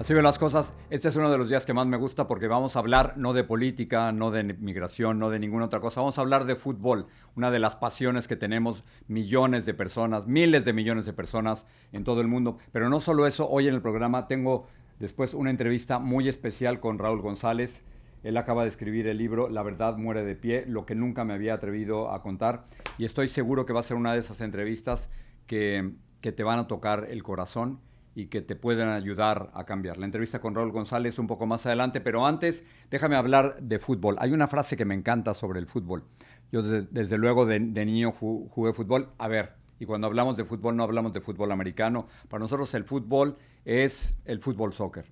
Así ven las cosas. Este es uno de los días que más me gusta porque vamos a hablar no de política, no de migración, no de ninguna otra cosa. Vamos a hablar de fútbol, una de las pasiones que tenemos millones de personas, miles de millones de personas en todo el mundo. Pero no solo eso, hoy en el programa tengo después una entrevista muy especial con Raúl González. Él acaba de escribir el libro La verdad muere de pie, lo que nunca me había atrevido a contar. Y estoy seguro que va a ser una de esas entrevistas que te van a tocar el corazón y que te pueden ayudar a cambiar. La entrevista con Raúl González un poco más adelante, pero antes déjame hablar de fútbol. Hay una frase que me encanta sobre el fútbol. Yo desde luego de niño jugué fútbol. A ver, y cuando hablamos de fútbol no hablamos de fútbol americano. Para nosotros el fútbol es el fútbol soccer.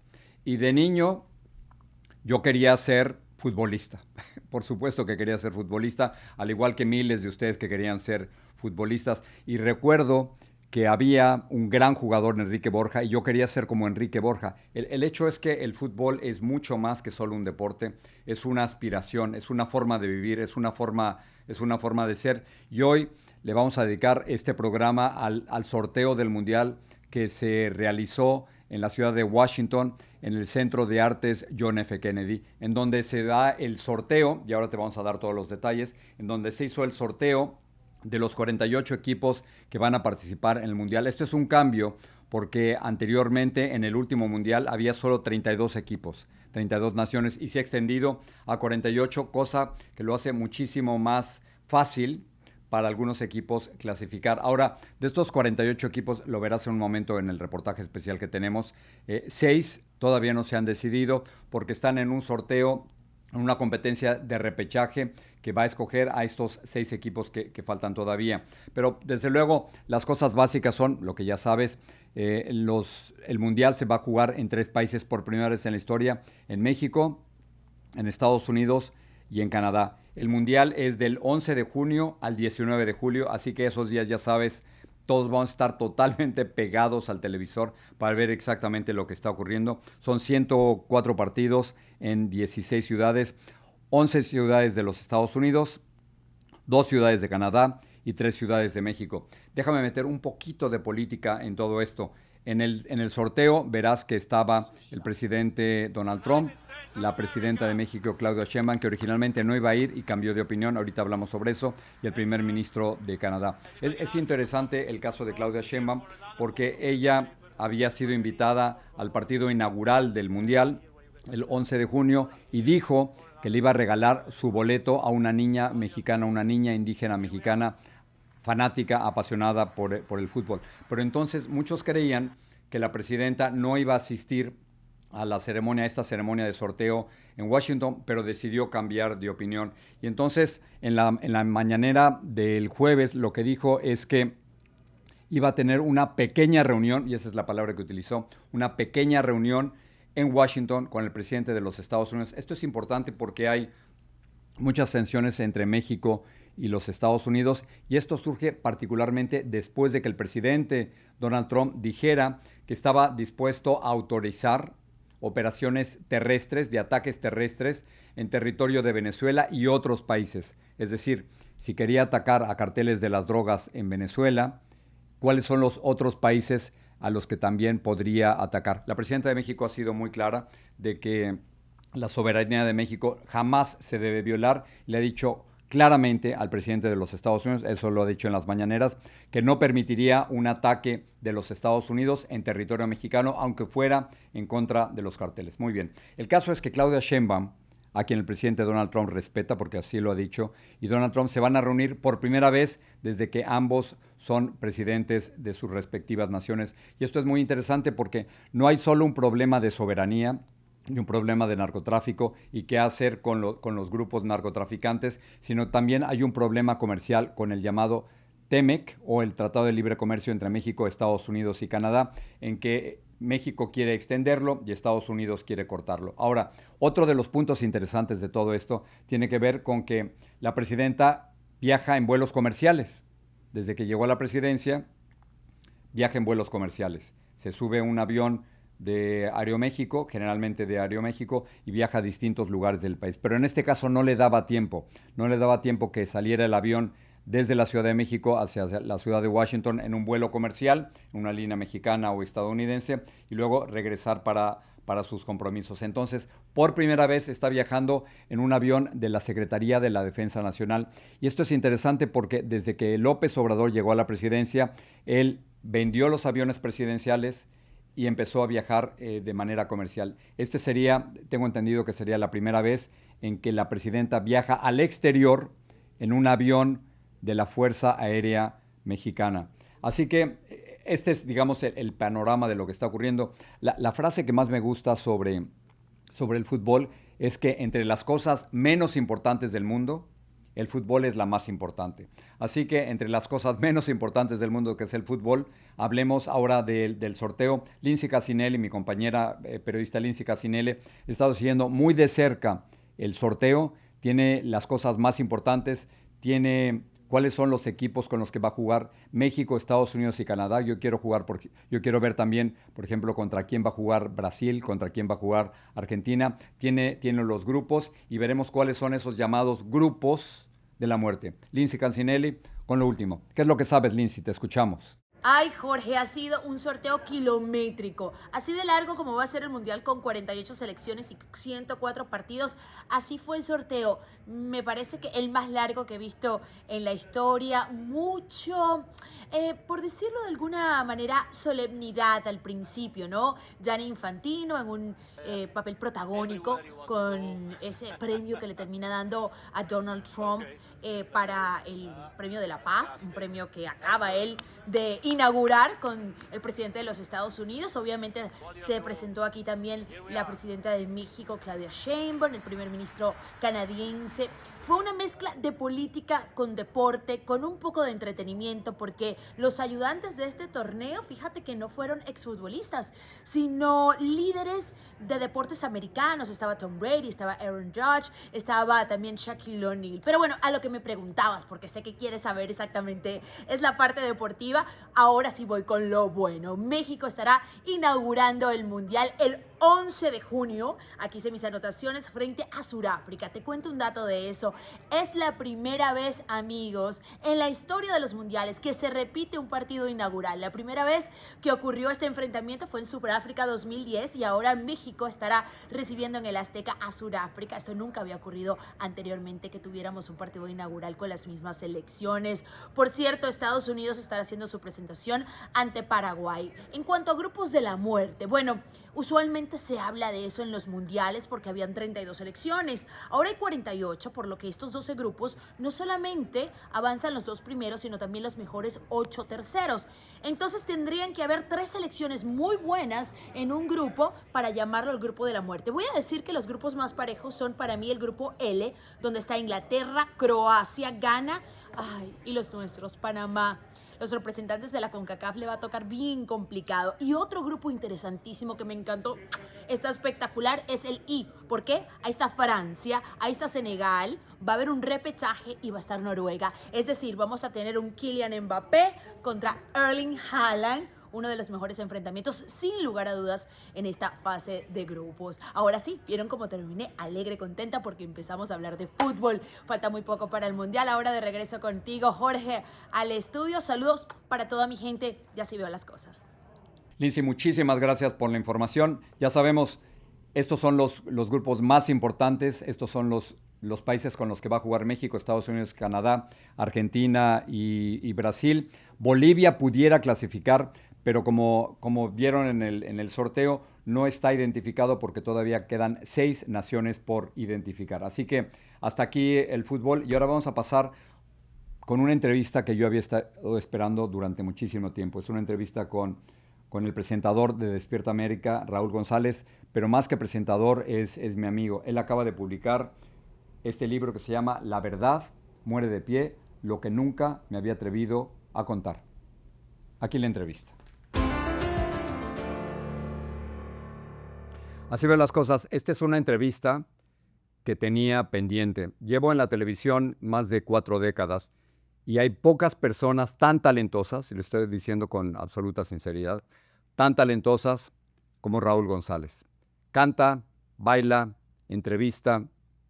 Y de niño yo quería ser futbolista. Por supuesto que quería ser futbolista, al igual que miles de ustedes que querían ser futbolistas. Y recuerdo que había un gran jugador, Enrique Borja, y yo quería ser como Enrique Borja. El hecho es que el fútbol es mucho más que solo un deporte, es una aspiración, es una forma de vivir, es una forma de ser. Y hoy le vamos a dedicar este programa al sorteo del Mundial que se realizó en la ciudad de Washington, en el Centro de Artes John F. Kennedy, en donde se da el sorteo, y ahora te vamos a dar todos los detalles, en donde se hizo el sorteo de los 48 equipos que van a participar en el Mundial. Esto es un cambio porque anteriormente en el último Mundial había solo 32 equipos, 32 naciones, y se ha extendido a 48, cosa que lo hace muchísimo más fácil para algunos equipos clasificar. Ahora, de estos 48 equipos, lo verás en un momento en el reportaje especial que tenemos, 6 todavía no se han decidido porque están en un sorteo, en una competencia de repechaje que va a escoger a estos 6 equipos que faltan todavía. Pero desde luego las cosas básicas son lo que ya sabes. El Mundial se va a jugar en 3 países por primera vez en la historia, en México, en Estados Unidos y en Canadá. El Mundial es del 11 de junio al 19 de julio, así que esos días ya sabes, todos vamos a estar totalmente pegados al televisor para ver exactamente lo que está ocurriendo. Son 104 partidos en 16 ciudades, 11 ciudades de los Estados Unidos, 2 ciudades de Canadá y 3 ciudades de México. Déjame meter un poquito de política en todo esto. En el sorteo verás que estaba el presidente Donald Trump, la presidenta de México, Claudia Sheinbaum, que originalmente no iba a ir y cambió de opinión, ahorita hablamos sobre eso, y el primer ministro de Canadá. Es interesante el caso de Claudia Sheinbaum porque ella había sido invitada al partido inaugural del Mundial el 11 de junio y dijo que le iba a regalar su boleto a una niña mexicana, una niña indígena mexicana, fanática, apasionada por el fútbol. Pero entonces muchos creían que la presidenta no iba a asistir a la ceremonia, a esta ceremonia de sorteo en Washington, pero decidió cambiar de opinión. Y entonces en la mañanera del jueves lo que dijo es que iba a tener una pequeña reunión, y esa es la palabra que utilizó, una pequeña reunión en Washington con el presidente de los Estados Unidos. Esto es importante porque hay muchas tensiones entre México y los Estados Unidos, y esto surge particularmente después de que el presidente Donald Trump dijera que estaba dispuesto a autorizar operaciones terrestres, de ataques terrestres en territorio de Venezuela y otros países. Es decir, si quería atacar a carteles de las drogas en Venezuela, ¿cuáles son los otros países a los que también podría atacar? La presidenta de México ha sido muy clara de que la soberanía de México jamás se debe violar. Le ha dicho claramente al presidente de los Estados Unidos, eso lo ha dicho en las mañaneras, que no permitiría un ataque de los Estados Unidos en territorio mexicano, aunque fuera en contra de los carteles. Muy bien. El caso es que Claudia Sheinbaum, a quien el presidente Donald Trump respeta, porque así lo ha dicho, y Donald Trump se van a reunir por primera vez desde que ambos son presidentes de sus respectivas naciones. Y esto es muy interesante porque no hay solo un problema de soberanía y un problema de narcotráfico y qué hacer con los grupos narcotraficantes, sino también hay un problema comercial con el llamado TEMEC o el Tratado de Libre Comercio entre México, Estados Unidos y Canadá, en que México quiere extenderlo y Estados Unidos quiere cortarlo. Ahora, otro de los puntos interesantes de todo esto tiene que ver con que la presidenta viaja en vuelos comerciales. Desde que llegó a la presidencia, viaja en vuelos comerciales. Se sube a un avión de Aeroméxico, generalmente de Aeroméxico, y viaja a distintos lugares del país. Pero en este caso no le daba tiempo que saliera el avión desde la Ciudad de México hacia la ciudad de Washington en un vuelo comercial, una línea mexicana o estadounidense, y luego regresar para sus compromisos. Entonces, por primera vez está viajando en un avión de la Secretaría de la Defensa Nacional. Y esto es interesante porque desde que López Obrador llegó a la presidencia, él vendió los aviones presidenciales y empezó a viajar de manera comercial. Este sería, tengo entendido que sería la primera vez en que la presidenta viaja al exterior en un avión de la Fuerza Aérea Mexicana. Así que este es, digamos, el panorama de lo que está ocurriendo. La frase que más me gusta sobre el fútbol es que entre las cosas menos importantes del mundo, el fútbol es la más importante. Así que entre las cosas menos importantes del mundo, que es el fútbol, hablemos ahora del sorteo. Lindsay Casinelli, mi compañera periodista Lindsay Casinelli, ha estado siguiendo muy de cerca el sorteo. Tiene las cosas más importantes, tiene cuáles son los equipos con los que va a jugar México, Estados Unidos y Canadá. Yo quiero ver también, por ejemplo, contra quién va a jugar Brasil, contra quién va a jugar Argentina. Tiene los grupos y veremos cuáles son esos llamados grupos de la muerte. Lindsay Cancinelli, con lo último. ¿Qué es lo que sabes, Lindsay? Te escuchamos. Ay, Jorge, ha sido un sorteo kilométrico. Así de largo como va a ser el Mundial con 48 selecciones y 104 partidos. Así fue el sorteo. Me parece que el más largo que he visto en la historia. Mucho, por decirlo de alguna manera, solemnidad al principio, ¿no? Gianni Infantino en un papel protagónico con ese premio que le termina dando a Donald Trump para el Premio de la Paz, un premio que acaba él de inaugurar con el presidente de los Estados Unidos. Obviamente se presentó aquí también la presidenta de México, Claudia Sheinbaum, el primer ministro canadiense. Fue una mezcla de política con deporte, con un poco de entretenimiento, porque los ayudantes de este torneo, fíjate que no fueron exfutbolistas, sino líderes de deportes americanos. Estaba Tom Brady, estaba Aaron Judge, estaba también Shaquille O'Neal. Pero bueno, a lo que me preguntabas, porque sé que quieres saber exactamente, es la parte deportiva. Ahora sí voy con lo bueno. México estará inaugurando el Mundial el 11 de junio. Aquí hice mis anotaciones frente a Sudáfrica. Te cuento un dato de eso. Es la primera vez, amigos, en la historia de los mundiales que se repite un partido inaugural. La primera vez que ocurrió este enfrentamiento fue en Sudáfrica 2010 y ahora México estará recibiendo en el Azteca a Sudáfrica. Esto nunca había ocurrido anteriormente, que tuviéramos un partido inaugural con las mismas selecciones. Por cierto, Estados Unidos estará haciendo su presentación ante Paraguay. En cuanto a grupos de la muerte, bueno, usualmente se habla de eso en los mundiales porque habían 32 selecciones. Ahora hay 48, por lo que estos 12 grupos no solamente avanzan los 2 primeros, sino también los mejores 8 terceros. Entonces tendrían que haber 3 selecciones muy buenas en un grupo para llamarlo el grupo de la muerte. Voy a decir que los grupos más parejos son para mí el grupo L, donde está Inglaterra, Croacia, Ghana, y los nuestros, Panamá. Los representantes de la CONCACAF le va a tocar bien complicado. Y otro grupo interesantísimo que me encantó, está espectacular, es el I. ¿Por qué? Ahí está Francia, ahí está Senegal, va a haber un repechaje y va a estar Noruega. Es decir, vamos a tener un Kylian Mbappé contra Erling Haaland, uno de los mejores enfrentamientos, sin lugar a dudas, en esta fase de grupos. Ahora sí, vieron cómo terminé alegre, contenta, porque empezamos a hablar de fútbol. Falta muy poco para el Mundial. Ahora de regreso contigo, Jorge, al estudio. Saludos para toda mi gente. Ya sí veo las cosas. Lindsay, muchísimas gracias por la información. Ya sabemos, estos son los grupos más importantes. Estos son los países con los que va a jugar México, Estados Unidos, Canadá, Argentina y Brasil. Bolivia pudiera clasificar, pero como vieron en el sorteo, no está identificado porque todavía quedan 6 naciones por identificar. Así que hasta aquí el fútbol, y ahora vamos a pasar con una entrevista que yo había estado esperando durante muchísimo tiempo. Es una entrevista con el presentador de Despierta América, Raúl González, pero más que presentador es mi amigo. Él acaba de publicar este libro que se llama La verdad muere de pie, lo que nunca me había atrevido a contar. Aquí la entrevista. Así ven las cosas. Esta es una entrevista que tenía pendiente. Llevo en la televisión más de 4 décadas y hay pocas personas tan talentosas, y lo estoy diciendo con absoluta sinceridad, tan talentosas como Raúl González. Canta, baila, entrevista,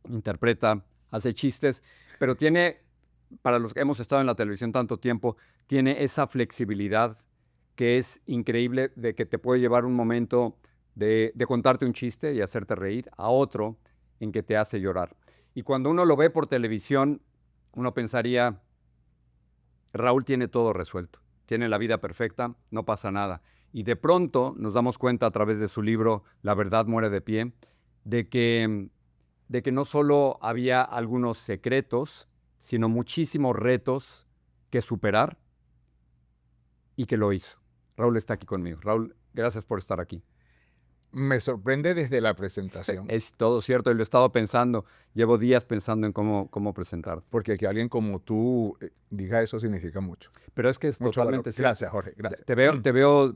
interpreta, hace chistes, pero tiene, para los que hemos estado en la televisión tanto tiempo, tiene esa flexibilidad que es increíble, de que te puede llevar un momento de contarte un chiste y hacerte reír, a otro en que te hace llorar. Y cuando uno lo ve por televisión, uno pensaría, Raúl tiene todo resuelto, tiene la vida perfecta, no pasa nada. Y de pronto nos damos cuenta a través de su libro La verdad muere de pie, de que no solo había algunos secretos, sino muchísimos retos que superar y que lo hizo. Raúl está aquí conmigo. Raúl, gracias por estar aquí. Me sorprende desde la presentación. Es todo cierto y lo he estado pensando. Llevo días pensando en cómo presentar. Porque que alguien como tú diga eso significa mucho. Pero es que es Mucho totalmente valor. cierto. Gracias, Jorge. Gracias. Te veo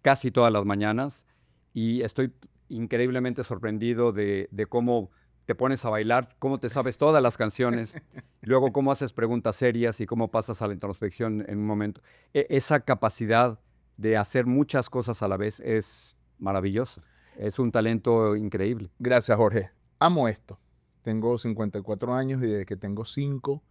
casi todas las mañanas y estoy increíblemente sorprendido de cómo te pones a bailar, cómo te sabes todas las canciones, luego cómo haces preguntas serias y cómo pasas a la introspección en un momento. Esa capacidad de hacer muchas cosas a la vez es maravillosa. Es un talento increíble. Gracias, Jorge. Amo esto. Tengo 54 años y desde que tengo 5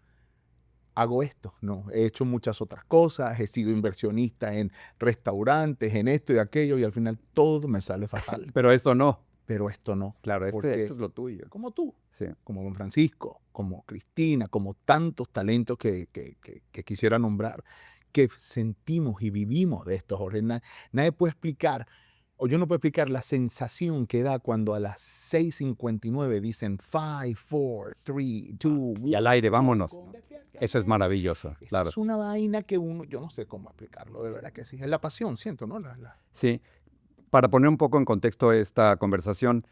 hago esto. No, he hecho muchas otras cosas, he sido inversionista en restaurantes, en esto y aquello, y al final todo me sale fatal. Pero esto no. Pero esto no. Claro, porque esto es lo tuyo. como tú, Sí. como Don Francisco, como Cristina, como tantos talentos que quisiera nombrar, que sentimos y vivimos de esto, Jorge. Nadie puede explicar, o yo no puedo explicar la sensación que da cuando a las 6:59 dicen 5, 4, 3, 2, 1. Y al aire, vámonos. Eso es maravilloso, claro. Es una vaina que yo no sé cómo explicarlo, de verdad que sí. Es la pasión, siento, ¿no? Sí. Para poner un poco en contexto esta conversación,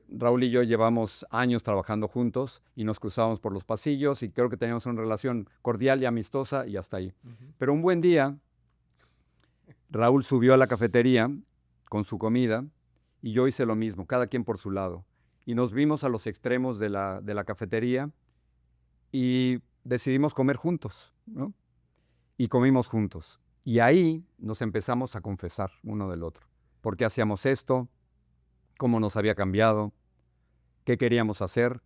Raúl y yo llevamos años trabajando juntos y nos cruzábamos por los pasillos y creo que teníamos una relación cordial y amistosa y hasta ahí. Pero un buen día, Raúl subió a la cafetería con su comida y yo hice lo mismo, cada quien por su lado. Y nos vimos a los extremos de la cafetería y decidimos comer juntos, ¿no? Y comimos juntos. Y ahí nos empezamos a confesar uno del otro. ¿Por qué hacíamos esto? ¿Cómo nos había cambiado? ¿Qué queríamos hacer?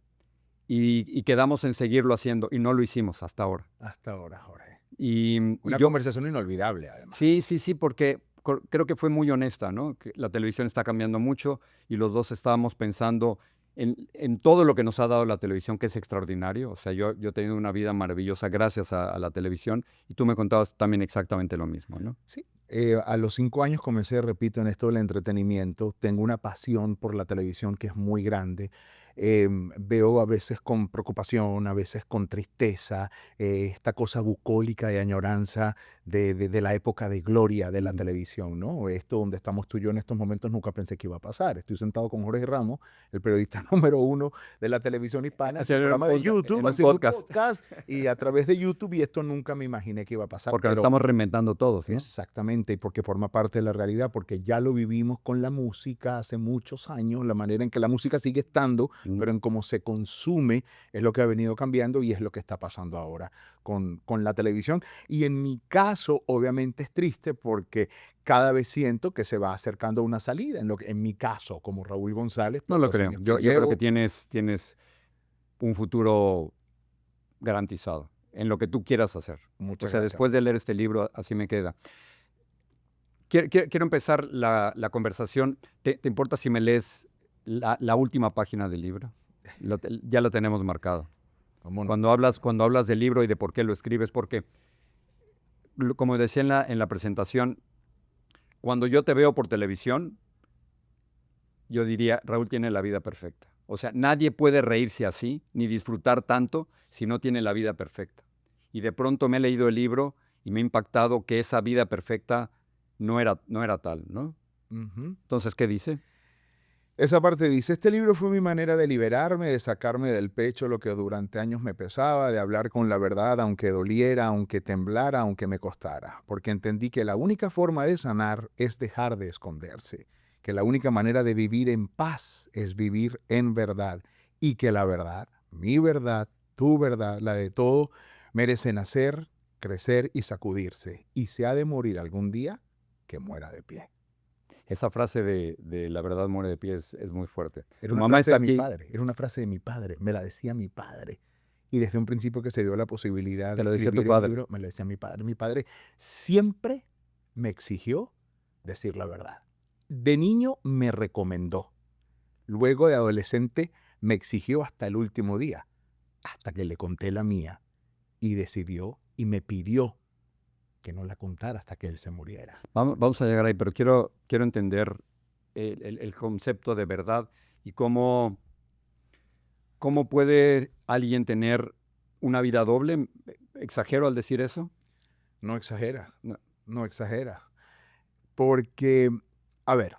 Y quedamos en seguirlo haciendo y no lo hicimos hasta ahora. Hasta ahora, Jorge. Y Una yo, conversación inolvidable, además. sí, porque creo que fue muy honesta, ¿no? Que la televisión está cambiando mucho y los dos estábamos pensando en todo lo que nos ha dado la televisión, que es extraordinario. O sea, yo he tenido una vida maravillosa gracias a la televisión y tú me contabas también exactamente lo mismo, ¿no? Sí. A los 5 años comencé, repito, en esto del entretenimiento. Tengo una pasión por la televisión que es muy grande. Veo a veces con preocupación, a veces con tristeza, esta cosa bucólica de añoranza de la época de gloria de la televisión, ¿no? Esto donde estamos tú y yo en estos momentos nunca pensé que iba a pasar. Estoy sentado con Jorge Ramos, el periodista número 1 de la televisión hispana, en el programa de YouTube, en un haciendo un podcast. podcast, y a través de YouTube, y esto nunca me imaginé que iba a pasar. Porque lo pero- estamos reinventando todos, ¿no? Exactamente, y porque forma parte de la realidad, porque ya lo vivimos con la música hace muchos años, la manera en que la música sigue estando, pero en cómo se consume es lo que ha venido cambiando y es lo que está pasando ahora con la televisión. Y en mi caso, obviamente es triste porque cada vez siento que se va acercando a una salida, en mi caso, como Raúl González. No por lo los creo. años Yo que creo llevo. que tienes un futuro garantizado en lo que tú quieras hacer. Muchas O sea, gracias. después de leer este libro, así me queda. Quiero empezar la conversación. ¿Te importa si me lees la última página del libro? Ya lo tenemos marcado. ¿Cómo no? Cuando hablas del libro y de por qué lo escribes, porque, como decía en la presentación, cuando yo te veo por televisión, yo diría, Raúl tiene la vida perfecta. O sea, nadie puede reírse así, ni disfrutar tanto, si no tiene la vida perfecta. Y de pronto me he leído el libro y me ha impactado que esa vida perfecta no era tal, ¿no? Ujú. Entonces, ¿qué dice? Esa parte dice, este libro fue mi manera de liberarme, de sacarme del pecho lo que durante años me pesaba, de hablar con la verdad, aunque doliera, aunque temblara, aunque me costara, porque entendí que la única forma de sanar es dejar de esconderse, que la única manera de vivir en paz es vivir en verdad, y que la verdad, mi verdad, tu verdad, la de todo, merece nacer, crecer y sacudirse, y si ha de morir algún día, que muera de pie. Esa frase de la verdad muere de pie es muy fuerte. Era Tu una mamá frase está de mi aquí. padre, era una frase de mi padre, me la decía mi padre. Y desde un principio que se dio la posibilidad Te lo de decía tu escribir el padre. libro, me lo decía mi padre. Mi padre siempre me exigió decir la verdad. De niño me recomendó. Luego de adolescente me exigió hasta el último día, hasta que le conté la mía y decidió y me pidió que no la contara hasta que él se muriera. Vamos a llegar ahí, pero quiero entender el concepto de verdad y cómo puede alguien tener una vida doble. ¿Exagero al decir eso? No exagera, No. no exagera. Porque, a ver,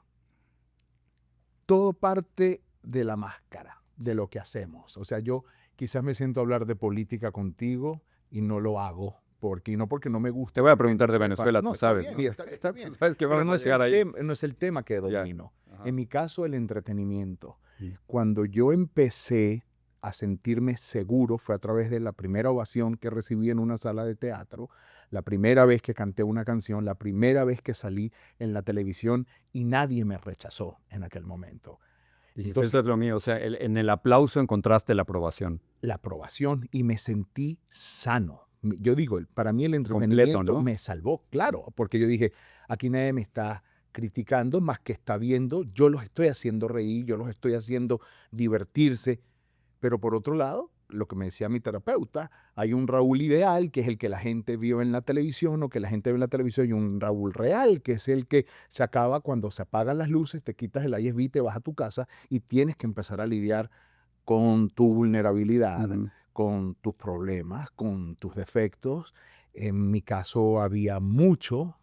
todo parte de la máscara, de lo que hacemos. O sea, yo quizás me siento a hablar de política contigo y no lo hago. Y no porque no me guste. Te voy a preguntar de sepa. Venezuela, No, tú está sabes. bien, está bien. Tú sabes que Pero vamos no a es, llegar ahí. no es el tema que Ya. domino. Ajá. En mi caso, el entretenimiento. Sí. Cuando yo empecé a sentirme seguro fue a través de la primera ovación que recibí en una sala de teatro, la primera vez que canté una canción, la primera vez que salí en la televisión y nadie me rechazó en aquel momento. Dijiste, Entonces, esto es lo mío. O sea, en el aplauso encontraste la aprobación. la aprobación y me sentí sano. Yo digo, para mí el entretenimiento Completo, ¿no? me salvó, claro, porque yo dije, aquí nadie me está criticando, más que está viendo, yo los estoy haciendo reír, yo los estoy haciendo divertirse, pero por otro lado, lo que me decía mi terapeuta, hay un Raúl ideal, que es el que la gente vio en la televisión o que la gente ve en la televisión, y un Raúl real, que es el que se acaba cuando se apagan las luces, te quitas el ISB, te vas a tu casa y tienes que empezar a lidiar con tu vulnerabilidad, Ujú. con tus problemas, con tus defectos. En mi caso había mucho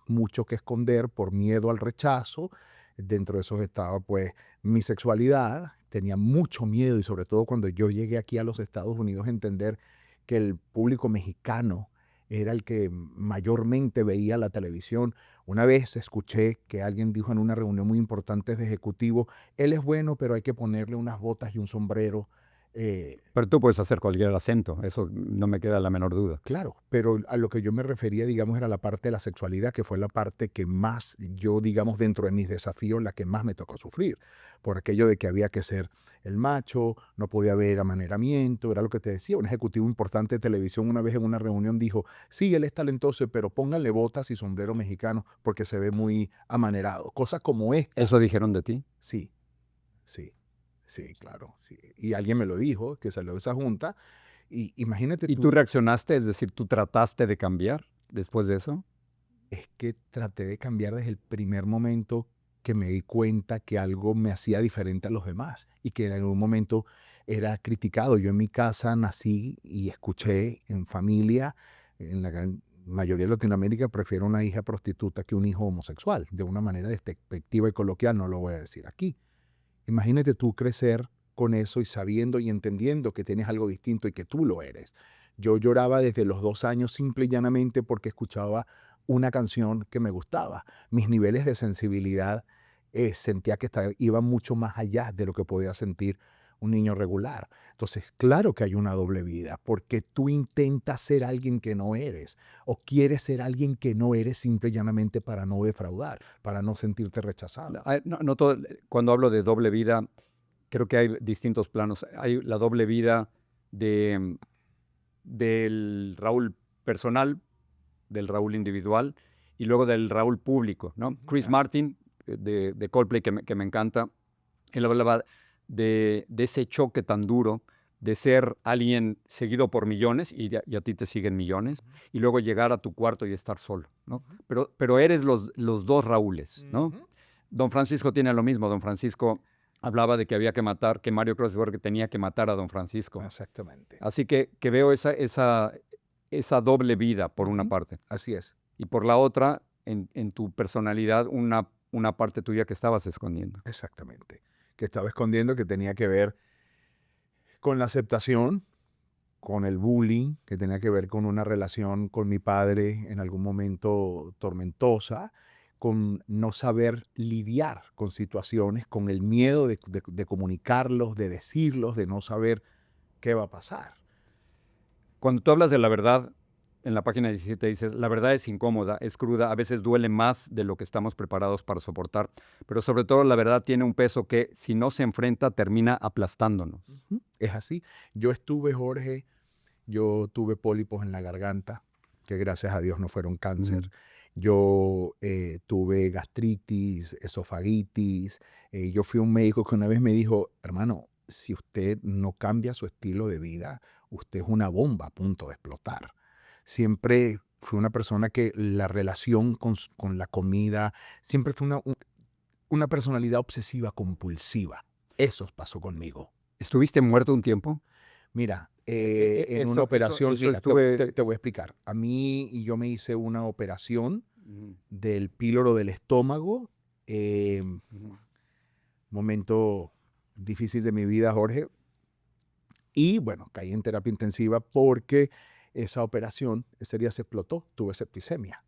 que esconder por miedo al rechazo. Dentro de esos estaba pues mi sexualidad. Tenía mucho miedo y sobre todo cuando yo llegué aquí a los Estados Unidos a entender que el público mexicano era el que mayormente veía la televisión. Una vez escuché que alguien dijo en una reunión muy importante de ejecutivos, él es bueno, pero hay que ponerle unas botas y un sombrero. Pero tú puedes hacer cualquier acento, eso no me queda la menor duda. Claro, pero a lo que yo me refería, digamos, era la parte de la sexualidad, que fue la parte que más yo, digamos, dentro de mis desafíos, la que más me tocó sufrir, por aquello de que había que ser el macho, no podía haber amaneramiento, era lo que te decía, un ejecutivo importante de televisión una vez en una reunión dijo, sí, él es talentoso, pero pónganle botas y sombrero mexicano porque se ve muy amanerado. Cosas como esta. ¿Eso dijeron de ti? Sí, sí, sí, claro. Sí. Y alguien me lo dijo, que salió de esa junta. Y imagínate ¿Y tú reaccionaste? Es decir, ¿tú trataste de cambiar después de eso? Es que traté de cambiar desde el primer momento que me di cuenta que algo me hacía diferente a los demás y que en algún momento era criticado. Yo en mi casa nací y escuché en familia, en la gran mayoría de Latinoamérica, prefiero una hija prostituta que un hijo homosexual. De una manera despectiva y coloquial, no lo voy a decir aquí. Imagínate tú crecer con eso y sabiendo y entendiendo que tienes algo distinto y que tú lo eres. Yo lloraba desde los 2 años simple y llanamente porque escuchaba una canción que me gustaba. Mis niveles de sensibilidad sentía que iban mucho más allá de lo que podía sentir un niño regular. Entonces, claro que hay una doble vida, porque tú intentas ser alguien que no eres o quieres ser alguien que no eres simple y llanamente para no defraudar, para no sentirte rechazado. Cuando hablo de doble vida, creo que hay distintos planos. Hay la doble vida del Raúl personal, del Raúl individual y luego del Raúl público, ¿no? Chris Martin de Coldplay, que me encanta, él hablaba de ese choque tan duro de ser alguien seguido por millones y a ti te siguen millones y luego llegar a tu cuarto y estar solo, ¿no? Pero eres los dos Raúles, ¿no? Don Francisco tiene lo mismo. Don Francisco hablaba de que había que matar, que Mario Kreuzberg tenía que matar a Don Francisco. Exactamente. Así que veo esa doble vida por una parte. Así es. Y por la otra, en tu personalidad, una parte tuya que estabas escondiendo. Exactamente. Que estaba escondiendo, que tenía que ver con la aceptación, con el bullying, que tenía que ver con una relación con mi padre en algún momento tormentosa, con no saber lidiar con situaciones, con el miedo de comunicarlos, de decirlos, de no saber qué va a pasar. Cuando tú hablas de la verdad, en la página 17 dices, la verdad es incómoda, es cruda, a veces duele más de lo que estamos preparados para soportar, pero sobre todo la verdad tiene un peso que si no se enfrenta termina aplastándonos. Es así. Yo estuve, Jorge, yo tuve pólipos en la garganta, que gracias a Dios no fueron cáncer. Yo tuve gastritis, esofagitis. Yo fui a un médico que una vez me dijo, hermano, si usted no cambia su estilo de vida, usted es una bomba a punto de explotar. Siempre fui una persona que la relación con la comida, siempre fue una personalidad obsesiva compulsiva. Eso pasó conmigo. ¿Estuviste muerto un tiempo? Mira, en una Eso operación, eso mira, estuve. te voy a explicar. A mí, y yo me hice una operación Ujú, del píloro del estómago. ujú. Momento difícil de mi vida, Jorge. Y bueno, caí en terapia intensiva porque esa operación, ese día se explotó, tuve septicemia.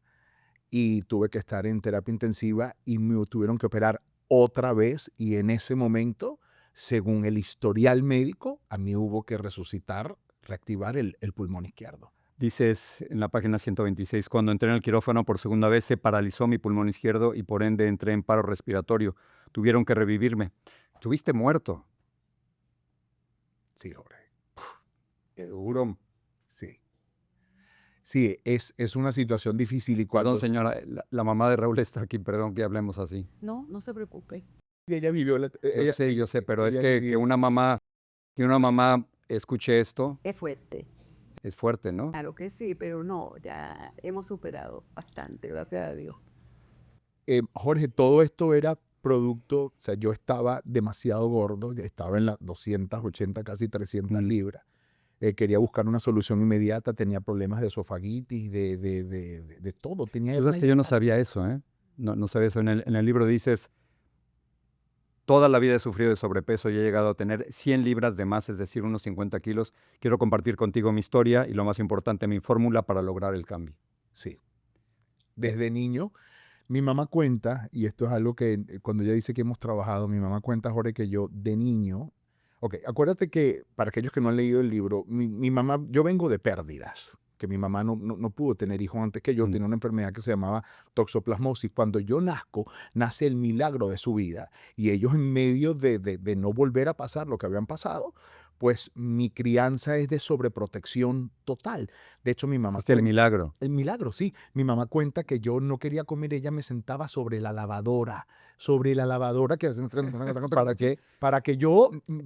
Y tuve que estar en terapia intensiva y me tuvieron que operar otra vez. Y en ese momento, según el historial médico, a mí hubo que resucitar, reactivar el pulmón izquierdo. Dices en la página 126, cuando entré en el quirófano por segunda vez se paralizó mi pulmón izquierdo y por ende entré en paro respiratorio. Tuvieron que revivirme. Estuviste muerto. Sí, Jorge. Qué duro. Sí. Sí, es una situación difícil y Perdón, cuando señora, la mamá de Raúl está aquí, perdón que hablemos así. No, no se preocupe. ella vivió, Yo sé, pero es ella que vivió. que una mamá escuche esto Es fuerte. es fuerte, ¿no? Claro que sí, pero no, ya hemos superado bastante, gracias a Dios. Jorge, todo esto era producto, o sea, yo estaba demasiado gordo, ya estaba en las 280, casi 300 Mm. libras. Quería buscar una solución inmediata, tenía problemas de esofagitis, de todo. Tenía Tú sabes que yo no sabía eso, ¿eh? No sabía eso. En el libro dices, toda la vida he sufrido de sobrepeso y he llegado a tener 100 libras de más, es decir, unos 50 kilos. Quiero compartir contigo mi historia y lo más importante, mi fórmula para lograr el cambio. Sí. Desde niño, mi mamá cuenta, y esto es algo que cuando ella dice que hemos trabajado, mi mamá cuenta, Jorge, que yo de niño, ok, acuérdate que para aquellos que no han leído el libro, mi mamá, yo vengo de pérdidas, que mi mamá no pudo tener hijos antes que yo, Mm. tenía una enfermedad que se llamaba toxoplasmosis. Cuando yo nazco, nace el milagro de su vida, y ellos en medio de no volver a pasar lo que habían pasado, pues mi crianza es de sobreprotección total. De hecho, mi mamá Fuiste el milagro. el milagro, sí. Mi mamá cuenta que yo no quería comer, ella me sentaba sobre la lavadora que ¿Para qué?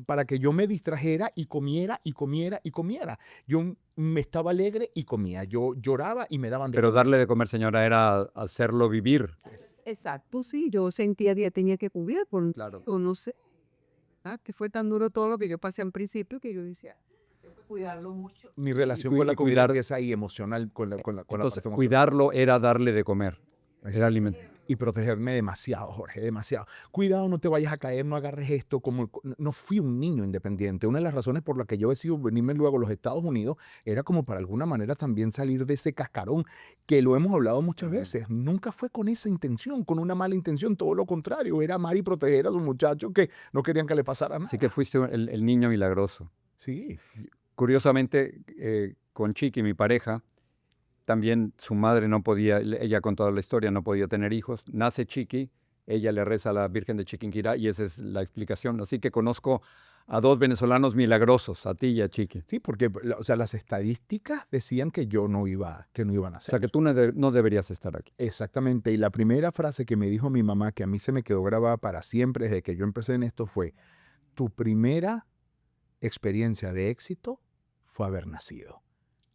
para que yo me distrajera y comiera y comiera y comiera. Yo me estaba alegre y comía. Yo lloraba y me daban de Pero comer. darle de comer, señora, era hacerlo vivir. Exacto, sí, yo sentía que tenía que cubrir, Claro. o no sé, que fue tan duro todo lo que yo pasé al principio que yo decía, tengo que cuidarlo mucho. Mi relación Y con la comida cuidar- empieza ahí, emocional, con la Entonces, parte emocional. cuidarlo era darle de comer. Era alimento. Y protegerme demasiado, Jorge, demasiado. Cuidado, no te vayas a caer, no agarres esto. No fui un niño independiente. Una de las razones por las que yo decido venirme luego a los Estados Unidos era como para alguna manera también salir de ese cascarón que lo hemos hablado muchas veces. Nunca fue con esa intención, con una mala intención, todo lo contrario. Era amar y proteger a los muchachos que no querían que le pasara nada. Así que fuiste el niño milagroso. Sí. Curiosamente, con Chiqui, mi pareja, también su madre no podía, ella con toda la historia, no podía tener hijos. Nace Chiqui, ella le reza a la Virgen de Chiquinquirá y esa es la explicación. Así que conozco a dos venezolanos milagrosos, a ti y a Chiqui. Sí, porque o sea, las estadísticas decían que yo no iba a O nacer. sea que tú no deberías estar aquí. Exactamente. Y la primera frase que me dijo mi mamá, que a mí se me quedó grabada para siempre desde que yo empecé en esto, fue: tu primera experiencia de éxito fue haber nacido.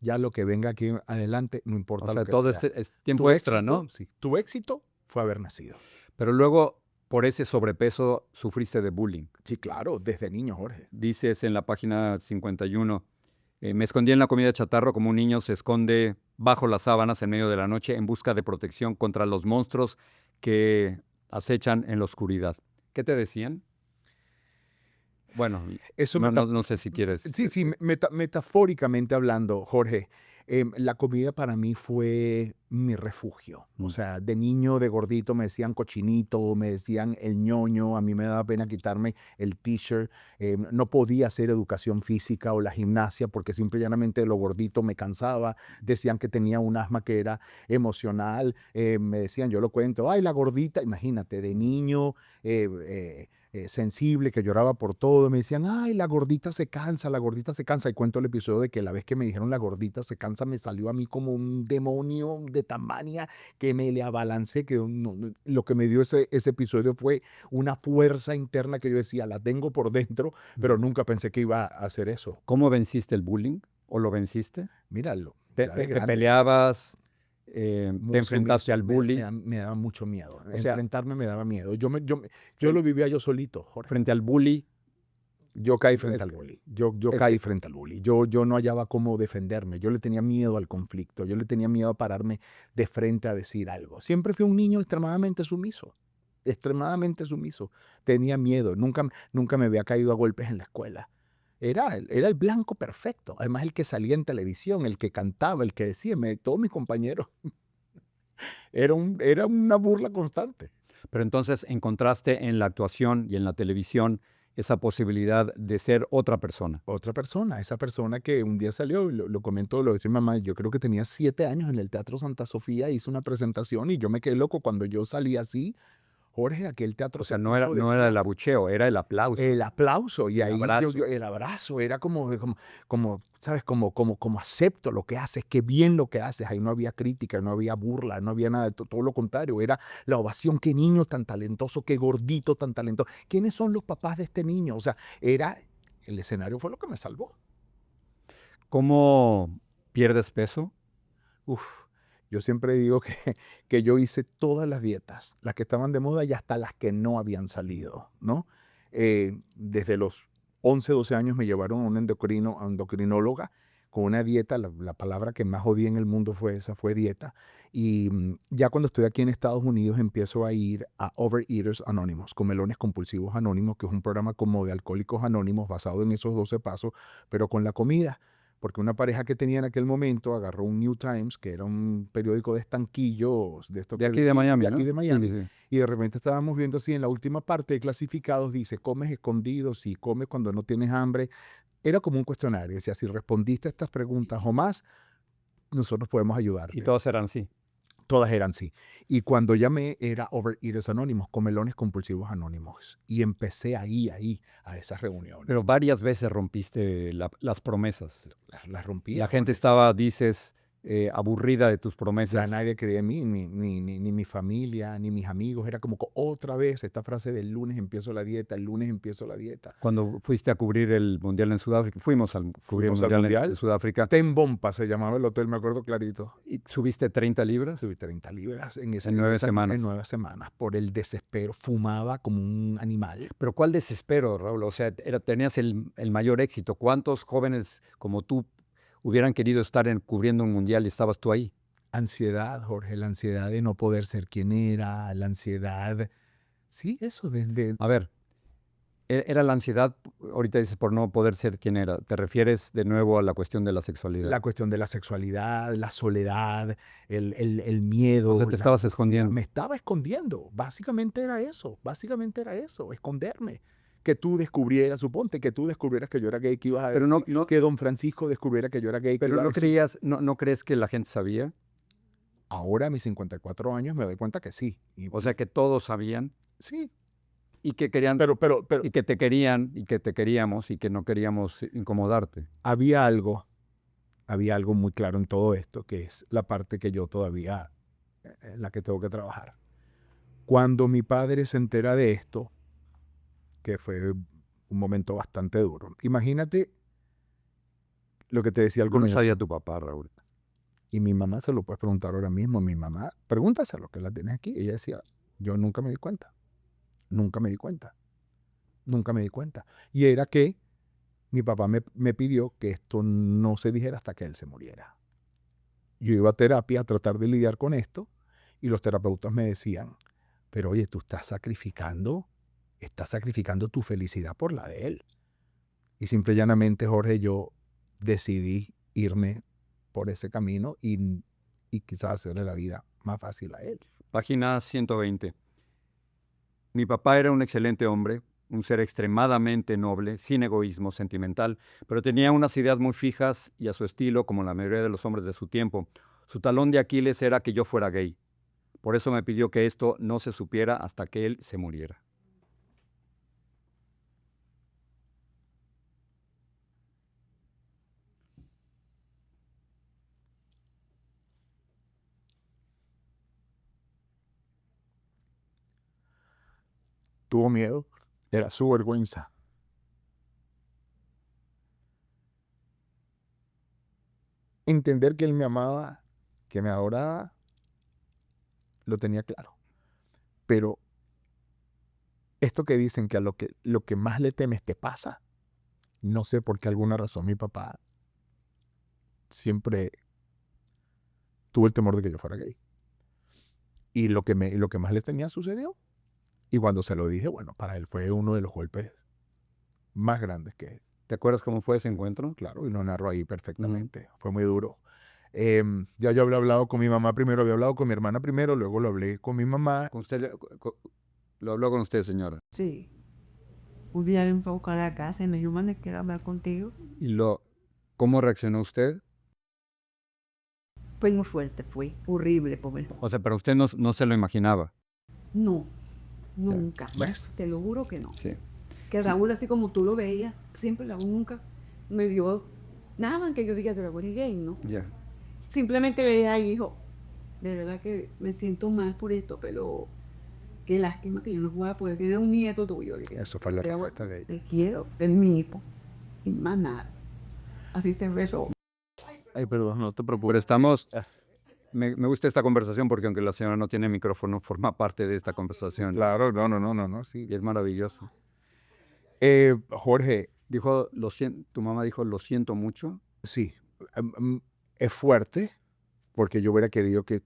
Ya lo que venga aquí adelante, no importa O lo sea, que todo sea. es tiempo Tu extra, éxito, ¿no? sí, tu éxito fue haber nacido. Pero luego, por ese sobrepeso, sufriste de bullying. Sí, claro, desde niño, Jorge. Dices en la página 51, me escondí en la comida chatarra como un niño se esconde bajo las sábanas en medio de la noche en busca de protección contra los monstruos que acechan en la oscuridad. ¿Qué te decían? Bueno, Eso no sé si quieres. Sí, sí, metafóricamente hablando, Jorge, la comida para mí fue mi refugio. O sea, de niño, de gordito, me decían cochinito, me decían el ñoño, a mí me daba pena quitarme el t-shirt, no podía hacer educación física o la gimnasia porque simple y llanamente lo gordito me cansaba, decían que tenía un asma que era emocional, me decían, yo lo cuento, ay, la gordita, imagínate, de niño, sensible, que lloraba por todo, me decían, ay, la gordita se cansa, y cuento el episodio de que la vez que me dijeron la gordita se cansa, me salió a mí como un demonio de de tamaña que me le abalancé, que lo que me dio ese episodio fue una fuerza interna que yo decía, la tengo por dentro, pero nunca pensé que iba a hacer eso. ¿Cómo venciste el bullying? ¿O lo venciste? Míralo, ¿Te, ya de te grande. peleabas? ¿Te Muy enfrentaste sumiso, al bully? me daba mucho miedo. O sea, Enfrentarme me daba miedo. Yo lo vivía yo solito, Jorge. frente al bully, Yo caí frente es, al bully. Yo es caí que, frente al bully. Yo no hallaba cómo defenderme. Yo le tenía miedo al conflicto. Yo le tenía miedo a pararme de frente a decir algo. Siempre fui un niño extremadamente sumiso. Extremadamente sumiso. Tenía miedo. Nunca me había caído a golpes en la escuela. Era el blanco perfecto. Además, el que salía en televisión, el que cantaba, el que decía, todos mis compañeros. Era una burla constante. pero entonces encontraste en la actuación y en la televisión esa posibilidad de ser otra persona. Otra persona, esa persona que un día salió, lo comentó, lo dice mi mamá, yo creo que tenía 7 años en el Teatro Santa Sofía, hizo una presentación y yo me quedé loco cuando yo salí así. Jorge, aquel teatro O se sea, no era, puso de no era el pie. abucheo, era el aplauso. El aplauso y El ahí abrazo. el abrazo era como, ¿sabes? Como acepto lo que haces, qué bien lo que haces. Ahí no había crítica, no había burla, no había nada, todo lo contrario. Era la ovación, qué niño tan talentoso, qué gordito tan talentoso. ¿Quiénes son los papás de este niño? O sea, el escenario fue lo que me salvó. ¿Cómo pierdes peso? Uf, yo siempre digo que yo hice todas las dietas, las que estaban de moda y hasta las que no habían salido, ¿no? Desde los 11, 12 años me llevaron a un endocrinóloga con una dieta, la palabra que más odié en el mundo fue esa, fue dieta. Y ya cuando estoy aquí en Estados Unidos empiezo a ir a Overeaters Anonymous, Comelones Compulsivos Anónimos, que es un programa como de Alcohólicos Anónimos basado en esos 12 pasos, pero con la comida. Porque una pareja que tenía en aquel momento agarró un New Times, que era un periódico de estanquillos, de esto De aquí de Miami, de aquí ¿no? de Sí, Miami, sí. y de repente estábamos viendo así en la última parte de clasificados, dice, comes escondidos y comes cuando no tienes hambre. Era como un cuestionario, decía, si respondiste a estas preguntas o más, nosotros podemos Y ayudarte. todos eran así. Todas eran así. Y cuando llamé era Overeaters Anónimos, Comelones Compulsivos Anónimos. Y empecé ahí, a esas reuniones. Pero varias veces rompiste las promesas. Las rompía. La gente Jorge. estaba, dices, aburrida de tus Ya promesas. nadie creía en mí, ni mi familia, ni mis amigos. Era como que otra vez esta frase del lunes empiezo la dieta, el lunes empiezo la dieta. Cuando fuiste a cubrir el Mundial en Sudáfrica, fuimos a cubrir el Fuimos al Mundial en Mundial. Sudáfrica, Tembompa se llamaba el hotel, me acuerdo clarito. y subiste 30 libras Subí 30 libras en, en 9 semanas. en 9 semanas por el desespero. Fumaba como un animal. Pero ¿cuál desespero, Raúl? O sea, tenías el mayor éxito. ¿Cuántos jóvenes como tú hubieran querido estar cubriendo un Mundial y estabas tú ahí? Ansiedad, Jorge, la ansiedad de no poder ser quien era, la ansiedad. Sí, eso de A ver, era la ansiedad, ahorita dices, por no poder ser quien era. ¿Te refieres de nuevo a la cuestión de la sexualidad? la cuestión de la sexualidad, la soledad, el miedo. O sea, te estabas escondiendo. Me estaba escondiendo. Básicamente era eso, esconderme. Que tú descubrieras, suponte que tú descubrieras que yo era gay, que ibas a Pero decir, no, que don Francisco descubriera que yo era gay. Que pero iba a no decir, creías, no crees que la gente sabía. ahora a mis 54 años me doy cuenta que sí. O sea, que todos sabían Sí, y que querían, pero y que te querían, y que te queríamos, y que no queríamos incomodarte. había algo muy claro en todo esto, que es la parte que yo todavía, en la que tengo que trabajar. Cuando mi padre se entera de esto, que fue un momento bastante duro. Imagínate lo que te decía al No lo comienzo. sabía tu papá, Raúl. Y mi mamá se lo puedes preguntar ahora mismo. Mi mamá, pregúntaselo, que la tienes aquí. Ella decía, yo nunca me di cuenta. Nunca me di cuenta. Nunca me di cuenta. Y era que mi papá me pidió que esto no se dijera hasta que él se muriera. Yo iba a terapia a tratar de lidiar con esto y los terapeutas me decían, pero oye, tú estás sacrificando tu felicidad por la de él. Y simple y llanamente, Jorge, yo decidí irme por ese camino y quizás hacerle la vida más fácil a él. Página 120. Mi papá era un excelente hombre, un ser extremadamente noble, sin egoísmo sentimental, pero tenía unas ideas muy fijas y a su estilo, como la mayoría de los hombres de su tiempo. Su talón de Aquiles era que yo fuera gay. Por eso me pidió que esto no se supiera hasta que él se muriera. tuvo miedo, era su vergüenza. Entender que él me amaba, que me adoraba, lo tenía claro. Pero esto que dicen que lo que más le temes te pasa, no sé por qué alguna razón mi papá siempre tuvo el temor de que yo fuera gay. Y lo que más le tenía sucedió. Y cuando se lo dije, bueno, para él fue uno de los golpes más grandes que él. ¿Te acuerdas cómo fue ese encuentro? Claro, y lo narro ahí perfectamente. Fue muy duro. Ya yo había hablado con mi mamá primero, había hablado con mi hermana primero, luego lo hablé con mi mamá. Con usted, lo habló con usted, señora. Sí. Un día él me fue a buscar a la casa y me dijo, "Mane, quiero hablar contigo". ¿Y cómo reaccionó usted? Fue muy fuerte, fue horrible, pobre. O sea, pero usted no se lo imaginaba. No, nunca. ¿Ves? Te lo juro que no. Sí. Que Raúl, así como tú lo veías, siempre Raúl nunca me dio nada más que yo diga que Raúl es gay, ¿no? Ya. Simplemente veía y dijo, de verdad que me siento mal por esto, pero qué lástima que yo no voy a poder tener un nieto tuyo. Eso fue la respuesta de ella. Te quiero, es mi hijo, y más nada. Así se empezó. Ay, perdón, no te preocupes. Estamos... Me gusta esta conversación porque aunque la señora no tiene micrófono, forma parte de esta conversación. Claro, no, sí. Y es maravilloso. Jorge, Dijo, tu mamá dijo, lo siento mucho. sí, es fuerte porque yo hubiera querido que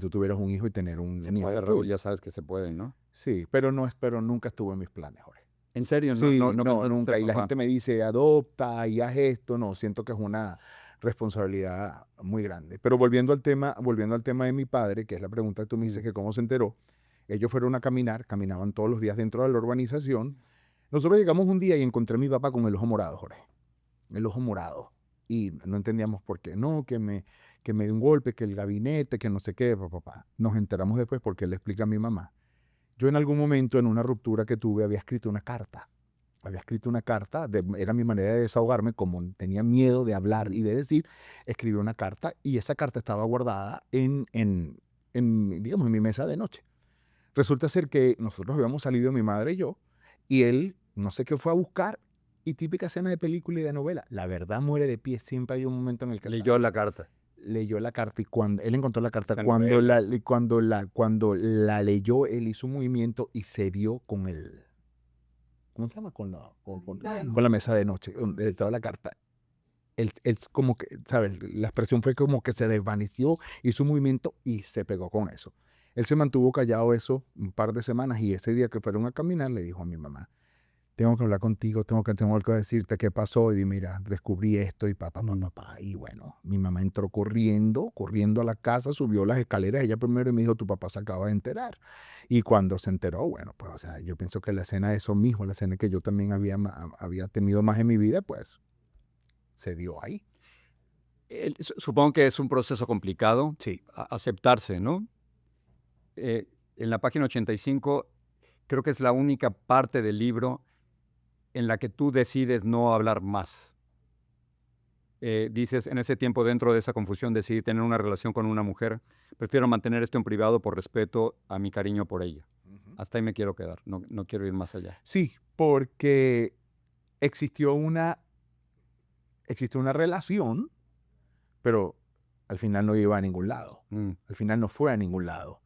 tú tuvieras un hijo y tener un Se nieto puede, Raúl, tuyo. ya sabes que se puede, ¿no? Sí, pero nunca estuvo en mis planes, Jorge. ¿En serio? Sí, No no, pensaste nunca. ser Y la papá. gente me dice, adopta y haz esto. No, siento que es una responsabilidad muy grande. Pero volviendo al tema de mi padre, que es la pregunta que tú me dices, que cómo se enteró. Ellos fueron a caminar, caminaban todos los días dentro de la urbanización. Nosotros llegamos un día y encontré a mi papá con el ojo morado, Jorge. El ojo morado. Y no entendíamos por qué. No, que me dio un golpe, que el gabinete, que no sé qué, papá. Nos enteramos después porque él le explica a mi mamá. Yo en algún momento, en una ruptura que tuve, había escrito una carta. Era mi manera de desahogarme, como tenía miedo de hablar y de decir, escribí una carta y esa carta estaba guardada digamos, en mi mesa de noche. Resulta ser que nosotros habíamos salido, mi madre y yo, y él, no sé qué fue a buscar, y típica escena de película y de novela, la verdad muere de pie, siempre hay un momento en el que Leyó la carta. leyó la carta y cuando él encontró la carta, Está en cuando la leyó, él hizo un movimiento y se dio con el, ¿cómo se llama? Con la mesa de noche, donde estaba la carta. Él como que, ¿sabes? La expresión fue como que se desvaneció, hizo un movimiento y se pegó con eso. Él se mantuvo callado eso un par de semanas y ese día que fueron a caminar le dijo a mi mamá, tengo que hablar contigo, tengo que decirte qué pasó. Y di, mira, descubrí esto y papá. Y bueno, mi mamá entró corriendo a la casa, subió las escaleras ella primero y me dijo, tu papá se acaba de enterar. Y cuando se enteró, bueno, pues, o sea, yo pienso que la escena de eso mismo, la escena que yo también había tenido más en mi vida, pues, se dio ahí. Supongo que es un proceso complicado. Sí. Aceptarse, ¿no? En la página 85, creo que es la única parte del libro en la que tú decides no hablar más. Dices, en ese tiempo, dentro de esa confusión, decidí tener una relación con una mujer. Prefiero mantener esto en privado por respeto a mi cariño por ella. Hasta ahí me quiero quedar, no quiero ir más allá. Sí, porque existió una relación, pero al final no iba a ningún lado. Al final no fue a ningún lado.